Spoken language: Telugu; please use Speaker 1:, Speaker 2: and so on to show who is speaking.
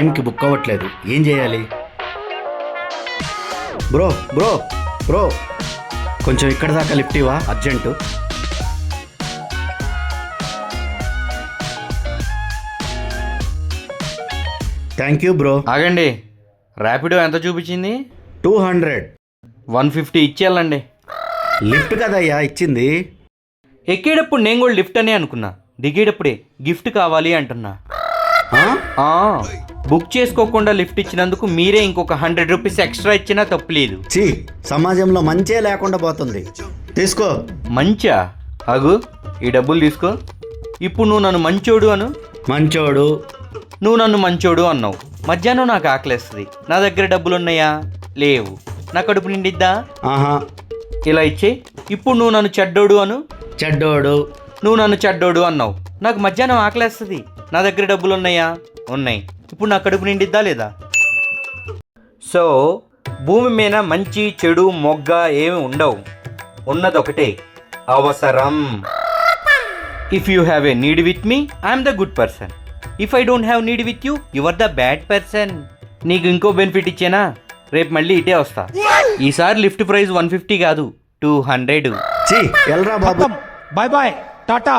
Speaker 1: టైంకి బుక్ అవ్వట్లేదు, ఏం చేయాలి? బ్రో బ్రో బ్రో కొంచెం ఇక్కడ దాకా లిఫ్ట్ ఇవ్వా, అర్జెంటు. Thank you bro.
Speaker 2: ఆగండి, ర్యాపిడో ఎంత చూపించింది?
Speaker 1: 200.
Speaker 2: 150 ఇచ్చేయాలండి.
Speaker 1: లిఫ్ట్ కదయ్యా ఇచ్చింది.
Speaker 2: ఎక్కేటప్పుడు నేను కూడా లిఫ్ట్ అనే అనుకున్నా, దిగేటప్పుడే గిఫ్ట్ కావాలి అంటున్నా. బుక్ చేసుకోకుండా లిఫ్ట్ ఇచ్చినందుకు మీరే ఇంకొక 100 రూపీస్ ఎక్స్ట్రా ఇచ్చినా తప్పులేదు.
Speaker 1: చీ, సమాజంలో మంచే లేకుండా పోతుంది. తీసుకో.
Speaker 2: మంచా? అగు, ఈ డబ్బులు తీసుకో. ఇప్పుడు నువ్వు నన్ను మంచోడు అను.
Speaker 1: మంచోడు.
Speaker 2: నువ్వు నన్ను మంచోడు అన్నావు. మధ్యాహ్నం నాకు ఆకలేస్తుంది, నా దగ్గర డబ్బులు ఉన్నాయా? లేవు. నా కడుపు నిండిద్దా?
Speaker 1: ఆహా.
Speaker 2: ఇలా ఇచ్చే. ఇప్పుడు నువ్వు నన్ను చెడ్డోడు అను.
Speaker 1: చెడ్డోడు.
Speaker 2: నువ్వు నన్ను చెడ్డోడు అన్నావు. నాకు మధ్యాహ్నం ఆకలేస్తుంది, నా దగ్గర డబ్బులు ఉన్నాయా? ఉన్నాయి. ఇప్పుడు నా కడుపు నిండిద్దా లేదా? సో భూమి మీద మంచి చెడు మొగ్గ ఏమి ఉండవు, ఉన్నదొకటే అవసరం. If you have a need with me, I'm the good person. If I don't have need with you, you are the bad person. నీకు ఇంకో బెనిఫిట్ ఇచ్చేనా? రేపు మళ్ళీ ఇటే వస్తా. ఈసారి లిఫ్ట్ ప్రైస్ 150 కాదు, 200.
Speaker 1: చీ, ఎల్రా బాబు.
Speaker 3: Bye bye, Tata.